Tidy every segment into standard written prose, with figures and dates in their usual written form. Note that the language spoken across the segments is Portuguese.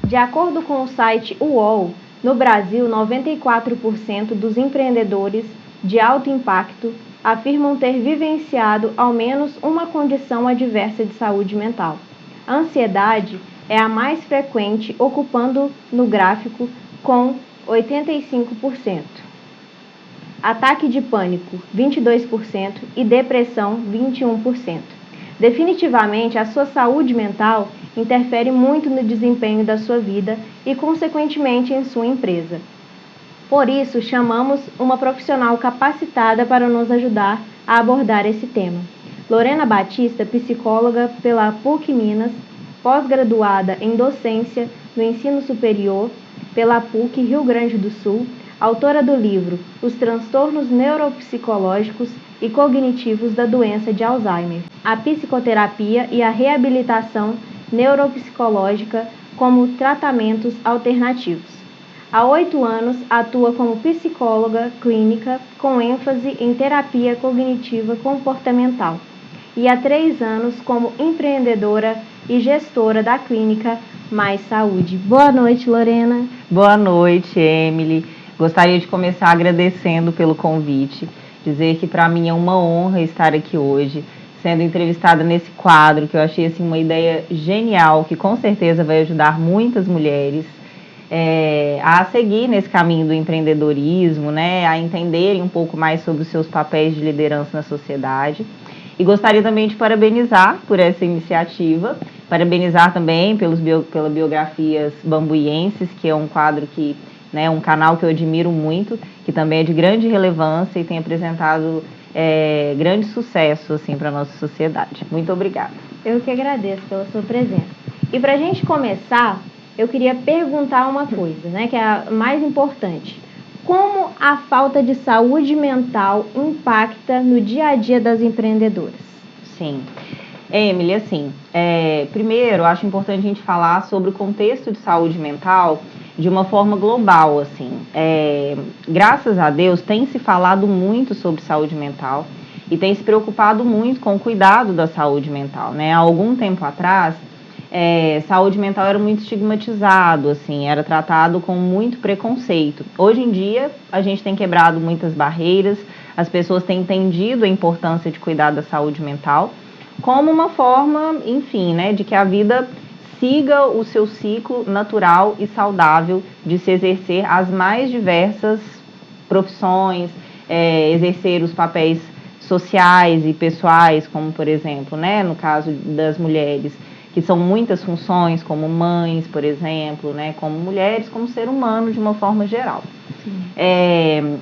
De acordo com o site UOL, no Brasil, 94% dos empreendedores de alto impacto afirmam ter vivenciado ao menos uma condição adversa de saúde mental. A ansiedade é a mais frequente, ocupando no gráfico com 85%. Ataque de pânico, 22% e depressão, 21%. Definitivamente, a sua saúde mental interfere muito no desempenho da sua vida e, consequentemente, em sua empresa. Por isso, chamamos uma profissional capacitada para nos ajudar a abordar esse tema. Lorena Batista, psicóloga pela PUC Minas, pós-graduada em docência no ensino superior pela PUC Rio Grande do Sul, autora do livro Os Transtornos Neuropsicológicos e Cognitivos da Doença de Alzheimer, a psicoterapia e a reabilitação neuropsicológica como tratamentos alternativos. Há 8 anos, atua como psicóloga clínica com ênfase em terapia cognitiva comportamental e há 3 anos como empreendedora e gestora da clínica Mais Saúde. Boa noite, Lorena. Boa noite, Emily. Gostaria de começar agradecendo pelo convite, dizer que para mim é uma honra estar aqui hoje, sendo entrevistada nesse quadro, que eu achei assim, uma ideia genial, que com certeza vai ajudar muitas mulheres a seguir nesse caminho do empreendedorismo, né, a entenderem um pouco mais sobre os seus papéis de liderança na sociedade. E gostaria também de parabenizar por essa iniciativa, parabenizar também pelas biografias bambuienses, que é um quadro que, né, um canal que eu admiro muito, que também é de grande relevância e tem apresentado grande sucesso assim, para a nossa sociedade. Muito obrigada. Eu que agradeço pela sua presença. E para a gente começar, eu queria perguntar uma coisa, né, que é a mais importante. Como a falta de saúde mental impacta no dia a dia das empreendedoras? Sim. Emily, assim, primeiro, eu acho importante a gente falar sobre o contexto de saúde mental de uma forma global, assim. Graças a Deus, tem se falado muito sobre saúde mental e tem se preocupado muito com o cuidado da saúde mental, né? Há algum tempo atrás, saúde mental era muito estigmatizado, assim, era tratado com muito preconceito. Hoje em dia, a gente tem quebrado muitas barreiras, as pessoas têm entendido a importância de cuidar da saúde mental como uma forma, enfim, né, de que a vida siga o seu ciclo natural e saudável de se exercer as mais diversas profissões, exercer os papéis sociais e pessoais, como, por exemplo, né, no caso das mulheres, que são muitas funções, como mães, por exemplo, né, como mulheres, como ser humano de uma forma geral.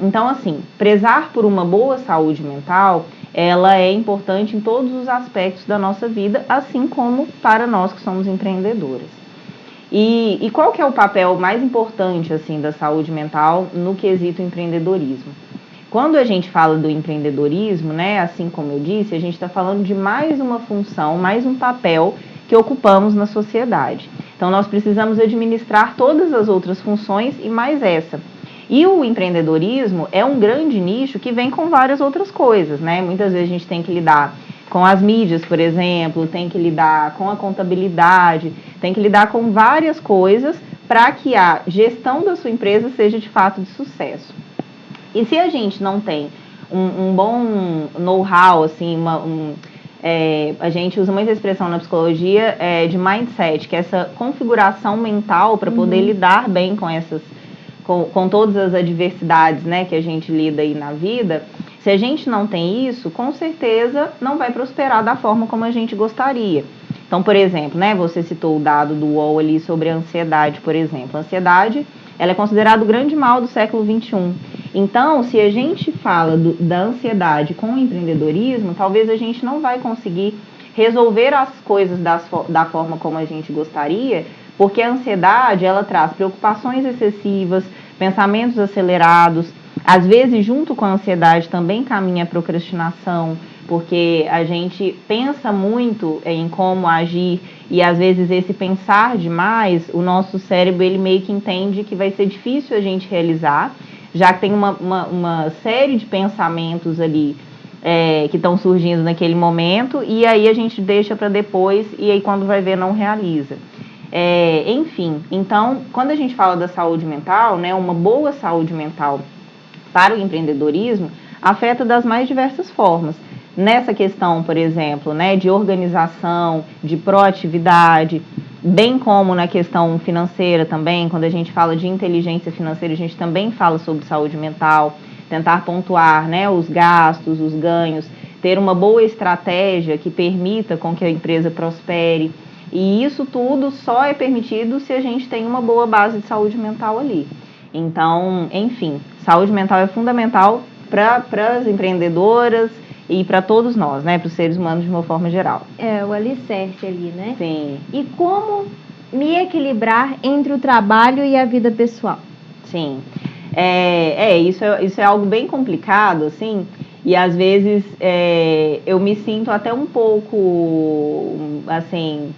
Então, assim, prezar por uma boa saúde mental, ela é importante em todos os aspectos da nossa vida, assim como para nós que somos empreendedoras. E qual que é o papel mais importante, assim, da saúde mental no quesito empreendedorismo? Quando a gente fala do empreendedorismo, né, assim como eu disse, a gente está falando de mais uma função, mais um papel que ocupamos na sociedade. Então, nós precisamos administrar todas as outras funções e mais essa. E o empreendedorismo é um grande nicho que vem com várias outras coisas, né? Muitas vezes a gente tem que lidar com as mídias, por exemplo, tem que lidar com a contabilidade, tem que lidar com várias coisas para que a gestão da sua empresa seja de fato de sucesso. E se a gente não tem um bom know-how, assim, a gente usa muita expressão na psicologia de mindset, que é essa configuração mental para poder lidar bem com todas as adversidades, né, que a gente lida aí na vida. Se a gente não tem isso, com certeza não vai prosperar da forma como a gente gostaria. Então, por exemplo, né, você citou o dado do UOL ali sobre a ansiedade, por exemplo. A ansiedade, ela é considerada o grande mal do século XXI. Então, se a gente fala da ansiedade com o empreendedorismo, talvez a gente não vai conseguir resolver as coisas da forma como a gente gostaria, porque a ansiedade, ela traz preocupações excessivas, pensamentos acelerados, às vezes junto com a ansiedade também caminha a procrastinação, porque a gente pensa muito em como agir e às vezes esse pensar demais, o nosso cérebro ele meio que entende que vai ser difícil a gente realizar, já que tem uma série de pensamentos ali que estão surgindo naquele momento e aí a gente deixa para depois e aí quando vai ver não realiza. Enfim, então, quando a gente fala da saúde mental, né, uma boa saúde mental para o empreendedorismo afeta das mais diversas formas. Nessa questão, por exemplo, né, de organização, de proatividade, bem como na questão financeira também, quando a gente fala de inteligência financeira, a gente também fala sobre saúde mental, tentar pontuar, né, os gastos, os ganhos, ter uma boa estratégia que permita com que a empresa prospere. E isso tudo só é permitido se a gente tem uma boa base de saúde mental ali. Então, enfim, saúde mental é fundamental para as empreendedoras e para todos nós, né, para os seres humanos de uma forma geral. É o alicerce ali, né? Sim. E como me equilibrar entre o trabalho e a vida pessoal? Sim. Isso é algo bem complicado, assim, e às vezes eu me sinto até um pouco, assim,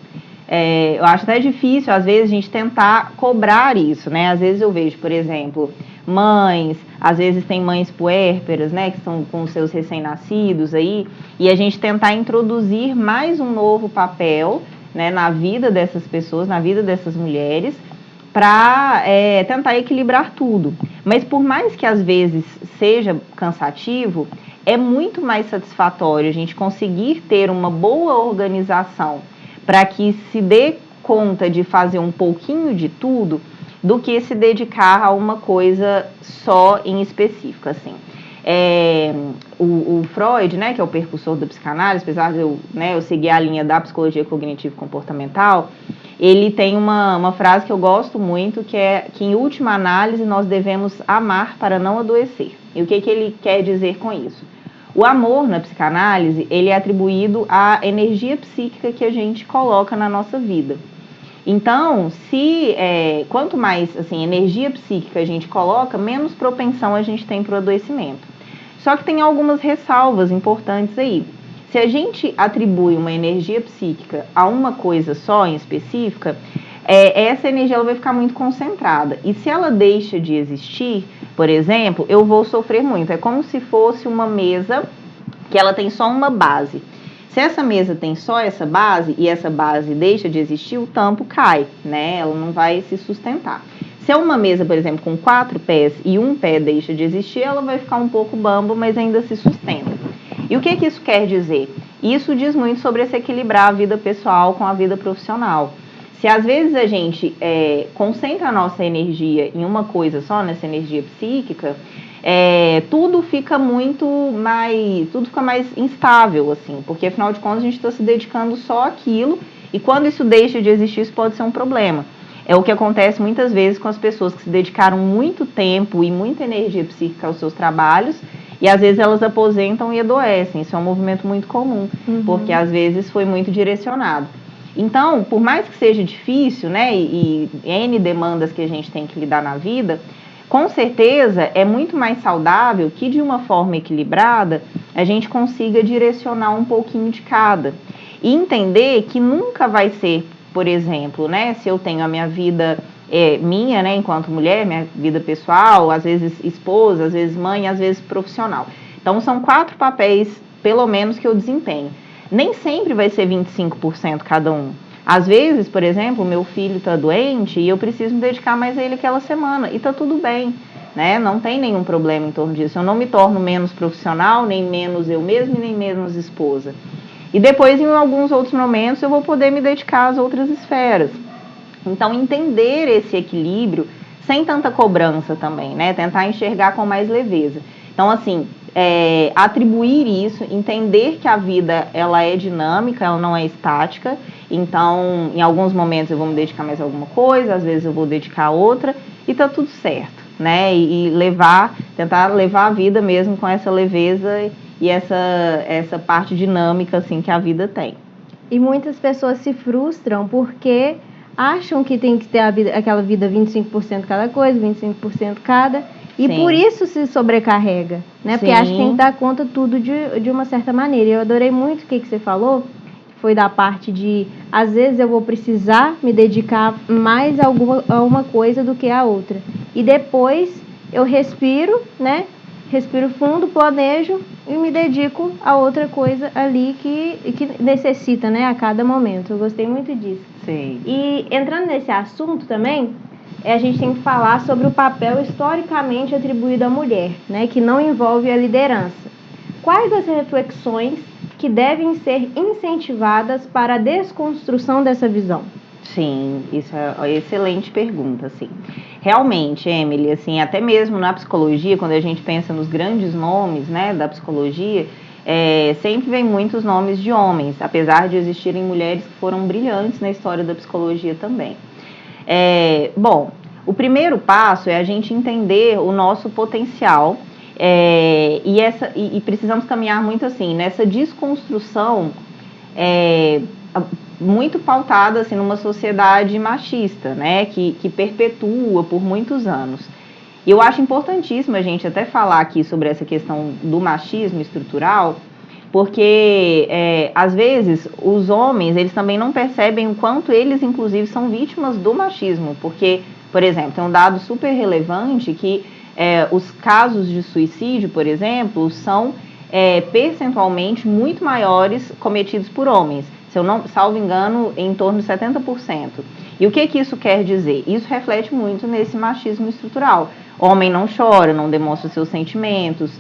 eu acho até difícil, às vezes, a gente tentar cobrar isso, né? Às vezes eu vejo, por exemplo, mães, às vezes tem mães puérperas, né, que estão com seus recém-nascidos aí, e a gente tentar introduzir mais um novo papel, né, na vida dessas pessoas, na vida dessas mulheres, para tentar equilibrar tudo. Mas por mais que às vezes seja cansativo, é muito mais satisfatório a gente conseguir ter uma boa organização para que se dê conta de fazer um pouquinho de tudo, do que se dedicar a uma coisa só em específico, assim. O Freud, né, que é o percussor da psicanálise, apesar de eu seguir a linha da psicologia cognitivo-comportamental, ele tem uma frase que eu gosto muito, que é que, em última análise, nós devemos amar para não adoecer. E o que ele quer dizer com isso? O amor, na psicanálise, ele é atribuído à energia psíquica que a gente coloca na nossa vida. Então, quanto mais assim, energia psíquica a gente coloca, menos propensão a gente tem para o adoecimento. Só que tem algumas ressalvas importantes aí. Se a gente atribui uma energia psíquica a uma coisa só em específica, essa energia ela vai ficar muito concentrada. E se ela deixa de existir, por exemplo, eu vou sofrer muito. É como se fosse uma mesa que ela tem só uma base. Se essa mesa tem só essa base e essa base deixa de existir, o tampo cai, né? Ela não vai se sustentar. Se é uma mesa, por exemplo, com 4 pés e um pé deixa de existir, ela vai ficar um pouco bamba, mas ainda se sustenta. E o que isso quer dizer? Isso diz muito sobre esse equilibrar a vida pessoal com a vida profissional. Se às vezes a gente concentra a nossa energia em uma coisa só, nessa energia psíquica, tudo fica mais instável, assim, porque afinal de contas a gente está se dedicando só àquilo, e quando isso deixa de existir, isso pode ser um problema. É o que acontece muitas vezes com as pessoas que se dedicaram muito tempo e muita energia psíquica aos seus trabalhos, e às vezes elas aposentam e adoecem. Isso é um movimento muito comum, porque às vezes foi muito direcionado. Então, por mais que seja difícil, né, e N demandas que a gente tem que lidar na vida, com certeza é muito mais saudável que, de uma forma equilibrada, a gente consiga direcionar um pouquinho de cada. E entender que nunca vai ser, por exemplo, né, se eu tenho a minha vida minha, né, enquanto mulher, minha vida pessoal, às vezes esposa, às vezes mãe, às vezes profissional. Então, são 4 papéis, pelo menos, que eu desempenho. Nem sempre vai ser 25% cada um. Às vezes, por exemplo, meu filho está doente e eu preciso me dedicar mais a ele aquela semana. E está tudo bem, né? Não tem nenhum problema em torno disso. Eu não me torno menos profissional, nem menos eu mesma, nem menos esposa. E depois, em alguns outros momentos, eu vou poder me dedicar às outras esferas. Então, entender esse equilíbrio sem tanta cobrança também, né? Tentar enxergar com mais leveza. Então, assim, atribuir isso, entender que a vida ela é dinâmica, ela não é estática. Então, em alguns momentos eu vou me dedicar mais a alguma coisa, às vezes eu vou dedicar a outra, e tá tudo certo, né? E tentar levar a vida mesmo com essa leveza e essa parte dinâmica assim que a vida tem. E muitas pessoas se frustram porque acham que tem que ter aquela vida 25% cada coisa, 25% cada, e Sim. por isso se sobrecarrega, né? Porque acha que tem que dar conta tudo de uma certa maneira. Eu adorei muito o que você falou, foi da parte de, às vezes eu vou precisar me dedicar mais a uma coisa do que a outra. E depois eu respiro, né? respiro fundo, planejo e me dedico a outra coisa ali que necessita, né, a cada momento. Eu gostei muito disso. Sim. E entrando nesse assunto também, a gente tem que falar sobre o papel historicamente atribuído à mulher, né, que não envolve a liderança. Quais as reflexões que devem ser incentivadas para a desconstrução dessa visão? Sim, isso é uma excelente pergunta, assim. Realmente, Emily, assim, até mesmo na psicologia, quando a gente pensa nos grandes nomes, né, da psicologia, sempre vem muitos nomes de homens, apesar de existirem mulheres que foram brilhantes na história da psicologia também. Bom, o primeiro passo é a gente entender o nosso potencial e precisamos caminhar muito assim, nessa desconstrução muito pautada assim, numa sociedade machista, né, que perpetua por muitos anos. E eu acho importantíssimo a gente até falar aqui sobre essa questão do machismo estrutural, porque às vezes os homens eles também não percebem o quanto eles inclusive são vítimas do machismo, porque, por exemplo, tem um dado super relevante que os casos de suicídio, por exemplo, são percentualmente muito maiores cometidos por homens. Se eu não salvo engano, em torno de 70%. E o que isso quer dizer? Isso reflete muito nesse machismo estrutural. Homem não chora, não demonstra seus sentimentos,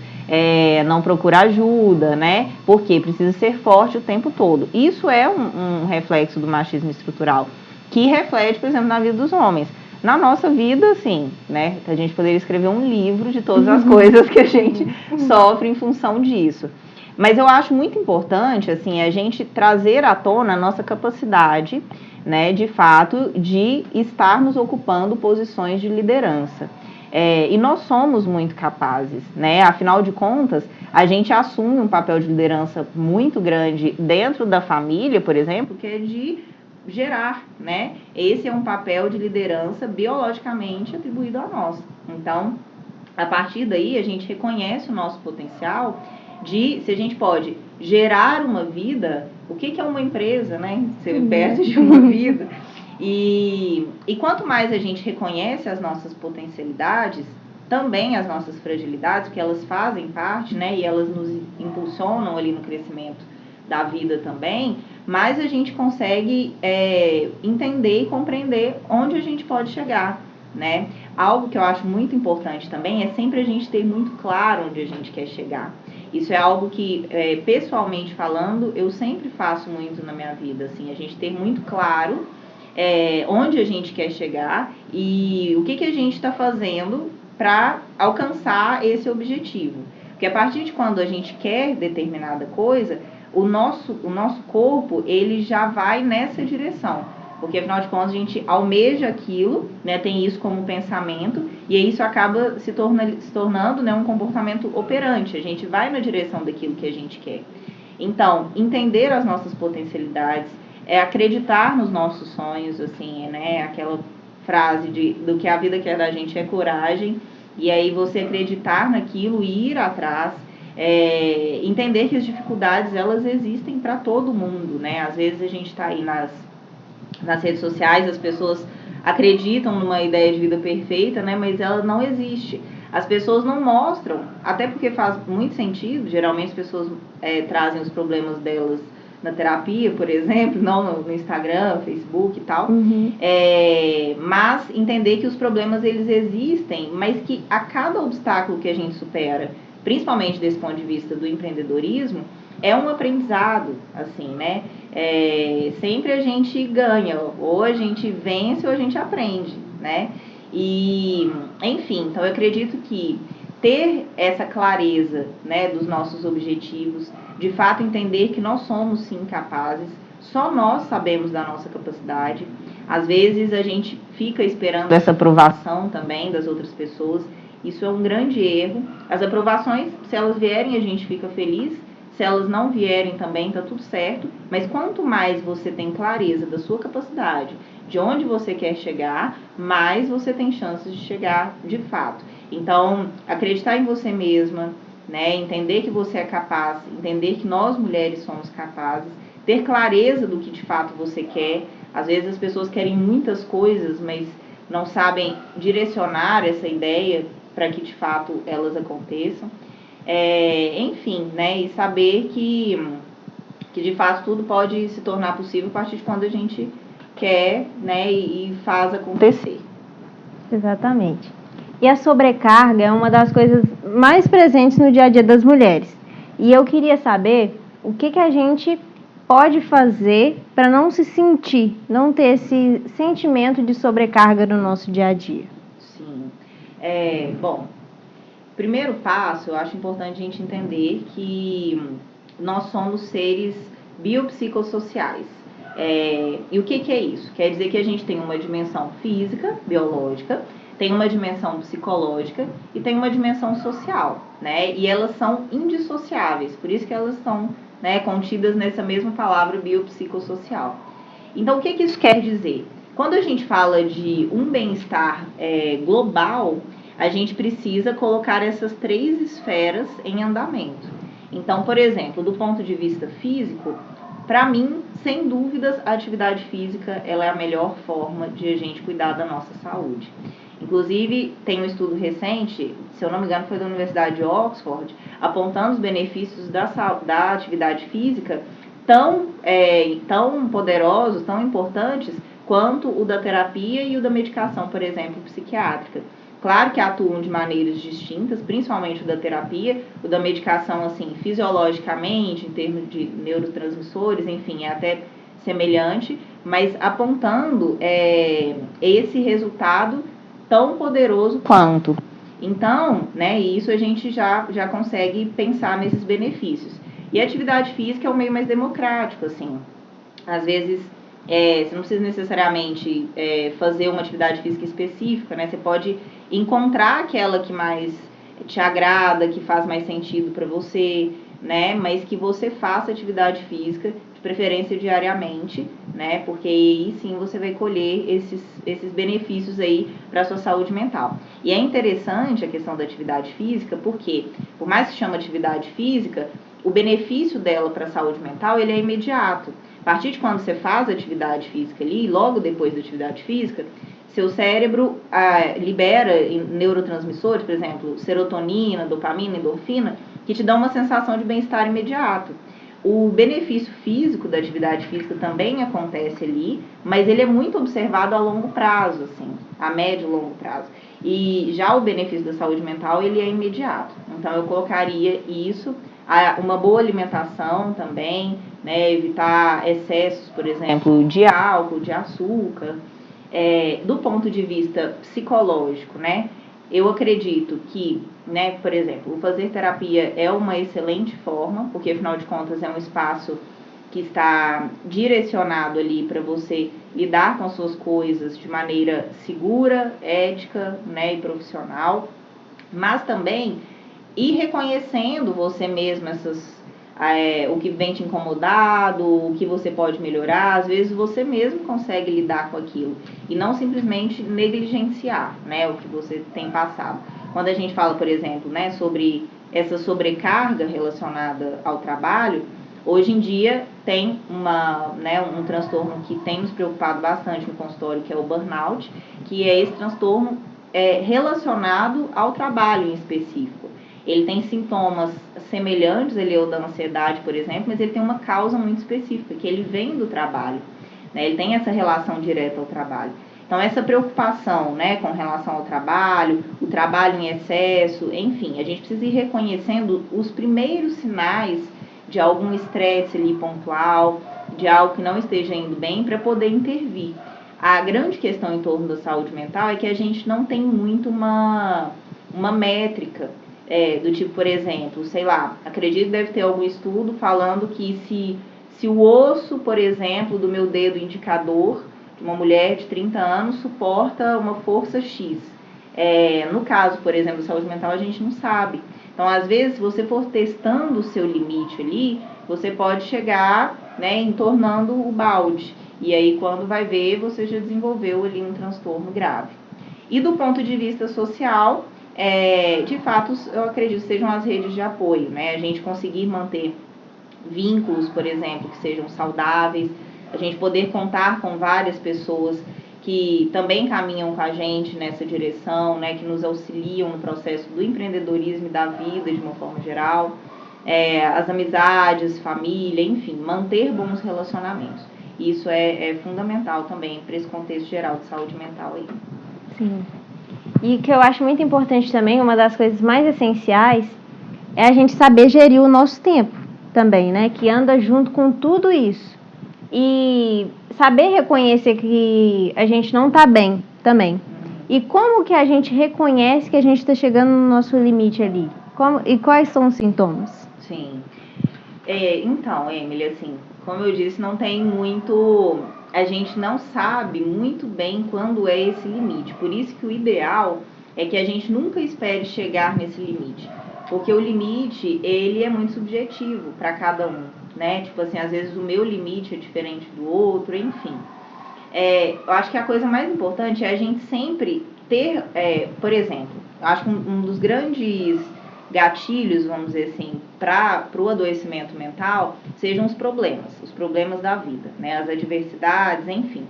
não procura ajuda, né? Porque precisa ser forte o tempo todo. Isso é um reflexo do machismo estrutural, que reflete, por exemplo, na vida dos homens. Na nossa vida, sim, né? A gente poderia escrever um livro de todas as coisas que a gente sofre em função disso. Mas eu acho muito importante, assim, a gente trazer à tona a nossa capacidade, né, de fato, de estarmos ocupando posições de liderança. E nós somos muito capazes, né? Afinal de contas, a gente assume um papel de liderança muito grande dentro da família, por exemplo, que é de gerar, né? Esse é um papel de liderança biologicamente atribuído a nós. Então, a partir daí, a gente reconhece o nosso potencial se a gente pode gerar uma vida, o que é uma empresa, né? Ser perto de uma vida. E quanto mais a gente reconhece as nossas potencialidades, também as nossas fragilidades, que elas fazem parte, né? E elas nos impulsionam ali no crescimento da vida também, mais a gente consegue entender e compreender onde a gente pode chegar, né? Algo que eu acho muito importante também é sempre a gente ter muito claro onde a gente quer chegar. Isso é algo que, pessoalmente falando, eu sempre faço muito na minha vida, assim, a gente ter muito claro onde a gente quer chegar e o que a gente está fazendo para alcançar esse objetivo. Porque a partir de quando a gente quer determinada coisa, o nosso corpo, ele já vai nessa direção. Porque, afinal de contas, a gente almeja aquilo, né, tem isso como pensamento, e aí isso acaba se tornando, né, um comportamento operante. A gente vai na direção daquilo que a gente quer. Então, entender as nossas potencialidades, acreditar nos nossos sonhos, assim, né, aquela frase do que a vida quer da gente é coragem, e aí você acreditar naquilo e ir atrás, entender que as dificuldades, elas existem para todo mundo, né? Às vezes a gente está aí nas redes sociais, as pessoas acreditam numa ideia de vida perfeita, né? Mas ela não existe. As pessoas não mostram, até porque faz muito sentido, geralmente as pessoas trazem os problemas delas na terapia, por exemplo, não no Instagram, Facebook e tal. Uhum. Mas entender que os problemas, eles existem, mas que a cada obstáculo que a gente supera, principalmente desse ponto de vista do empreendedorismo, é um aprendizado, assim, né? Sempre a gente ganha, ou a gente vence ou a gente aprende, né? E, enfim, então eu acredito que ter essa clareza, né, dos nossos objetivos, de fato entender que nós somos sim capazes, só nós sabemos da nossa capacidade. Às vezes a gente fica esperando essa aprovação também das outras pessoas, isso é um grande erro. As aprovações, se elas vierem, a gente fica feliz, se elas não vierem também, tá tudo certo, mas quanto mais você tem clareza da sua capacidade, de onde você quer chegar, mais você tem chances de chegar de fato. Então, acreditar em você mesma, né, entender que você é capaz, entender que nós mulheres somos capazes, ter clareza do que de fato você quer. Às vezes as pessoas querem muitas coisas, mas não sabem direcionar essa ideia para que de fato elas aconteçam. enfim, né, e saber que de fato tudo pode se tornar possível a partir de quando a gente quer, né, e faz acontecer. Exatamente. E a sobrecarga é uma das coisas mais presentes no dia a dia das mulheres. E eu queria saber o que a gente pode fazer para não se sentir, não ter esse sentimento de sobrecarga no nosso dia a dia. Sim. Bom, primeiro passo, eu acho importante a gente entender que nós somos seres biopsicossociais. E o que é isso? Quer dizer que a gente tem uma dimensão física, biológica, tem uma dimensão psicológica e tem uma dimensão social, né? E elas são indissociáveis, por isso que elas estão, né, contidas nessa mesma palavra biopsicossocial. Então, o que isso quer dizer? Quando a gente fala de um bem-estar global, a gente precisa colocar essas 3 esferas em andamento. Então, por exemplo, do ponto de vista físico, para mim, sem dúvidas, a atividade física ela é a melhor forma de a gente cuidar da nossa saúde. Inclusive, tem um estudo recente, se eu não me engano foi da Universidade de Oxford, apontando os benefícios da atividade física tão poderosos, tão importantes, quanto o da terapia e o da medicação, por exemplo, psiquiátrica. Claro que atuam de maneiras distintas, principalmente o da terapia, o da medicação, assim, fisiologicamente, em termos de neurotransmissores, enfim, é até semelhante, mas apontando esse resultado tão poderoso quanto. Então, né, isso a gente já consegue pensar nesses benefícios. E a atividade física é um meio mais democrático, assim. Às vezes, você não precisa necessariamente fazer uma atividade física específica, né? Você pode encontrar aquela que mais te agrada, que faz mais sentido para você, né? Mas que você faça atividade física, de preferência diariamente, né? Porque aí sim você vai colher esses benefícios aí para a sua saúde mental. E é interessante a questão da atividade física, porque por mais que chame atividade física, o benefício dela para a saúde mental, ele é imediato. A partir de quando você faz atividade física ali, logo depois da atividade física, seu cérebro libera neurotransmissores, por exemplo, serotonina, dopamina, endorfina, que te dão uma sensação de bem-estar imediato. O benefício físico da atividade física também acontece ali, mas ele é muito observado a longo prazo, assim, a médio e longo prazo. E já o benefício da saúde mental, ele é imediato. Então, eu colocaria isso, uma boa alimentação também, né, evitar excessos, por exemplo, de álcool, de açúcar. Do ponto de vista psicológico, né, eu acredito que, né, por exemplo, o fazer terapia é uma excelente forma, porque afinal de contas é um espaço que está direcionado ali para você lidar com as suas coisas de maneira segura, ética, né, e profissional, mas também ir reconhecendo você mesmo o que vem te incomodado, o que você pode melhorar. Às vezes você mesmo consegue lidar com aquilo e não simplesmente negligenciar, né, o que você tem passado. Quando a gente fala, por exemplo, né, sobre essa sobrecarga relacionada ao trabalho, hoje em dia tem um transtorno que tem nos preocupado bastante no consultório, que é o burnout, que é esse transtorno relacionado ao trabalho em específico. Ele tem sintomas semelhantes ao da ansiedade, por exemplo, mas ele tem uma causa muito específica, que ele vem do trabalho, né? Ele tem essa relação direta ao trabalho. Então, essa preocupação, né, com relação ao trabalho, o trabalho em excesso, enfim, a gente precisa ir reconhecendo os primeiros sinais de algum estresse ali pontual, de algo que não esteja indo bem, para poder intervir. A grande questão em torno da saúde mental é que a gente não tem muito uma métrica, do tipo, por exemplo, sei lá, acredito que deve ter algum estudo falando que se o osso, por exemplo, do meu dedo indicador, de uma mulher de 30 anos, suporta uma força X. No caso, por exemplo, da saúde mental, a gente não sabe. Então, às vezes, se você for testando o seu limite ali, você pode chegar, né, entornando o balde. E aí, quando vai ver, você já desenvolveu ali um transtorno grave. E do ponto de vista social, de fato, eu acredito que sejam as redes de apoio, né? A gente conseguir manter vínculos, por exemplo, que sejam saudáveis, a gente poder contar com várias pessoas que também caminham com a gente nessa direção, né, que nos auxiliam no processo do empreendedorismo e da vida de uma forma geral, as amizades, família, enfim, manter bons relacionamentos. Isso é fundamental também para esse contexto geral de saúde mental aí. Sim. E o que eu acho muito importante também, uma das coisas mais essenciais, é a gente saber gerir o nosso tempo também, né? Que anda junto com tudo isso. E saber reconhecer que a gente não está bem também. E como que a gente reconhece que a gente está chegando no nosso limite ali? E quais são os sintomas? Sim. Então, Emily, assim, como eu disse, não tem muito... A gente não sabe muito bem quando é esse limite. Por isso que o ideal é que a gente nunca espere chegar nesse limite. Porque o limite, ele é muito subjetivo para cada um, né? Tipo assim, às vezes o meu limite é diferente do outro, enfim. Eu acho que a coisa mais importante é a gente sempre ter, por exemplo, eu acho que um dos grandes gatilhos, vamos dizer assim, para o adoecimento mental, sejam os problemas da vida, né? As adversidades, enfim.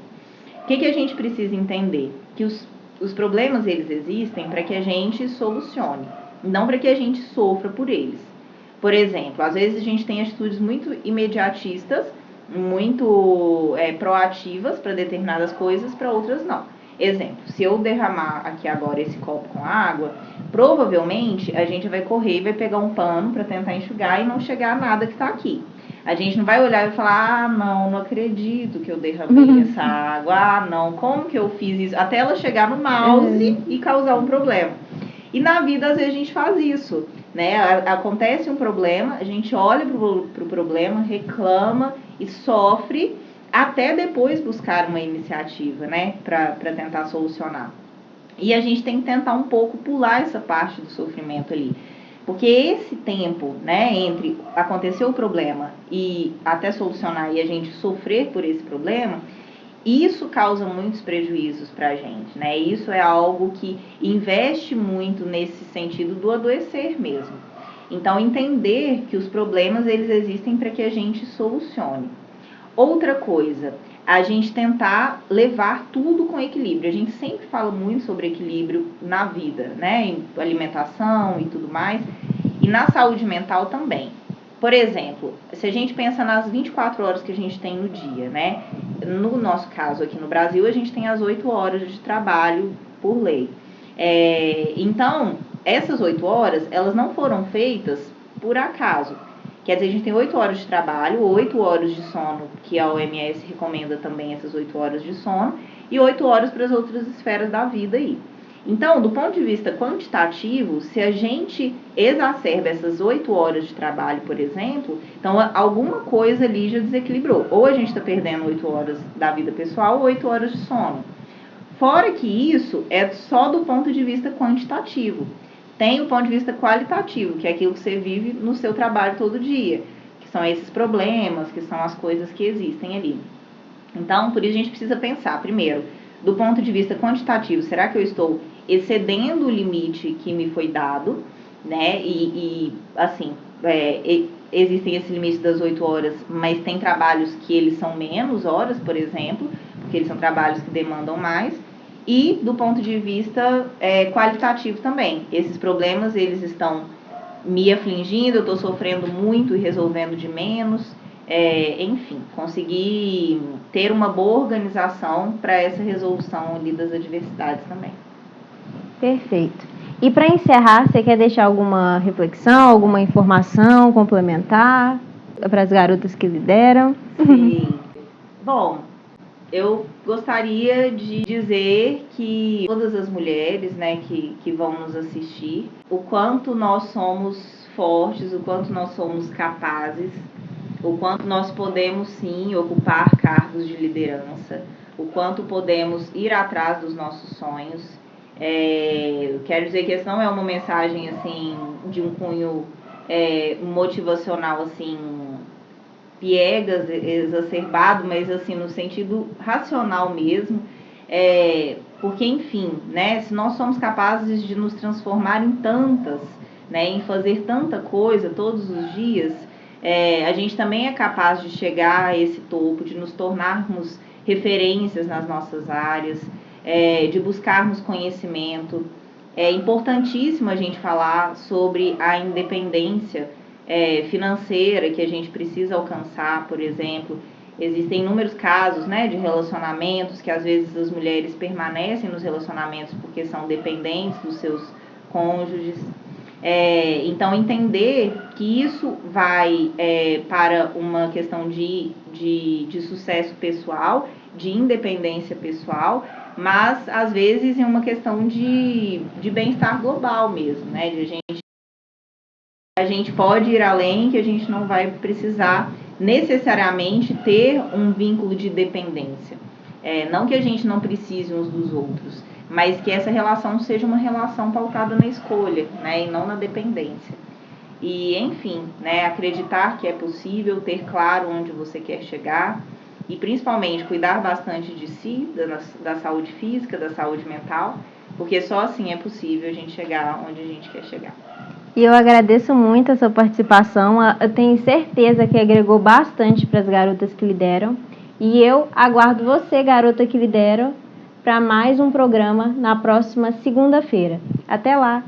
O que a gente precisa entender? Que os problemas, eles existem para que a gente solucione, não para que a gente sofra por eles. Por exemplo, às vezes a gente tem atitudes muito imediatistas, muito proativas para determinadas coisas, para outras não. Exemplo, se eu derramar aqui agora esse copo com água, provavelmente a gente vai correr e vai pegar um pano para tentar enxugar e não chegar a nada que está aqui. A gente não vai olhar e falar, não acredito que eu derramei essa água, não, como que eu fiz isso? Até ela chegar no mouse e causar um problema. E na vida, às vezes, a gente faz isso, né? Acontece um problema, a gente olha pro problema, reclama e sofre, até depois buscar uma iniciativa, né? Para tentar solucionar. E a gente tem que tentar um pouco pular essa parte do sofrimento ali. Porque esse tempo, né, entre acontecer o problema e até solucionar e a gente sofrer por esse problema, isso causa muitos prejuízos para a gente, né? Isso é algo que investe muito nesse sentido do adoecer mesmo. Então, entender que os problemas, eles existem para que a gente solucione. Outra coisa, a gente tentar levar tudo com equilíbrio. A gente sempre fala muito sobre equilíbrio na vida, né? Em alimentação e tudo mais. E na saúde mental também. Por exemplo, se a gente pensa nas 24 horas que a gente tem no dia, né? No nosso caso aqui no Brasil, a gente tem as 8 horas de trabalho por lei. Então, essas 8 horas, elas não foram feitas por acaso. Quer dizer, a gente tem 8 horas de trabalho, 8 horas de sono, que a OMS recomenda também essas 8 horas de sono, e 8 horas para as outras esferas da vida aí. Então, do ponto de vista quantitativo, se a gente exacerba essas 8 horas de trabalho, por exemplo, então alguma coisa ali já desequilibrou. Ou a gente está perdendo 8 horas da vida pessoal ou 8 horas de sono. Fora que isso é só do ponto de vista quantitativo. Tem o ponto de vista qualitativo, que é aquilo que você vive no seu trabalho todo dia, que são esses problemas, que são as coisas que existem ali. Então, por isso a gente precisa pensar, primeiro, do ponto de vista quantitativo, será que eu estou excedendo o limite que me foi dado, né? Assim, existem esse limite das 8 horas, mas tem trabalhos que eles são menos horas, por exemplo, porque eles são trabalhos que demandam mais. E do ponto de vista qualitativo também. Esses problemas, eles estão me afligindo, eu estou sofrendo muito e resolvendo de menos. Enfim, conseguir ter uma boa organização para essa resolução ali das adversidades também. Perfeito. E para encerrar, você quer deixar alguma reflexão, alguma informação complementar para as garotas que lideram? Sim. Bom, eu gostaria de dizer que todas as mulheres, né, que vão nos assistir, o quanto nós somos fortes, o quanto nós somos capazes, o quanto nós podemos sim ocupar cargos de liderança, o quanto podemos ir atrás dos nossos sonhos. Quero dizer que essa não é uma mensagem assim de um cunho motivacional assim piegas, exacerbado, mas assim no sentido racional mesmo, porque enfim, né, se nós somos capazes de nos transformar em tantas, né, em fazer tanta coisa todos os dias, a gente também é capaz de chegar a esse topo, de nos tornarmos referências nas nossas áreas, de buscarmos conhecimento. É importantíssimo a gente falar sobre a independência financeira que a gente precisa alcançar, por exemplo. Existem inúmeros casos, né, de relacionamentos que às vezes as mulheres permanecem nos relacionamentos porque são dependentes dos seus cônjuges. Então, entender que isso vai para uma questão de sucesso pessoal, de independência pessoal, mas às vezes é uma questão de bem-estar global mesmo, né? A gente pode ir além, que a gente não vai precisar necessariamente ter um vínculo de dependência. Não que a gente não precise uns dos outros, mas que essa relação seja uma relação pautada na escolha, né, e não na dependência. E, enfim, né, acreditar que é possível, ter claro onde você quer chegar e, principalmente, cuidar bastante de si, da saúde física, da saúde mental, porque só assim é possível a gente chegar onde a gente quer chegar. E eu agradeço muito a sua participação, eu tenho certeza que agregou bastante para as garotas que lideram. E eu aguardo você, garota que lidera, para mais um programa na próxima segunda-feira. Até lá!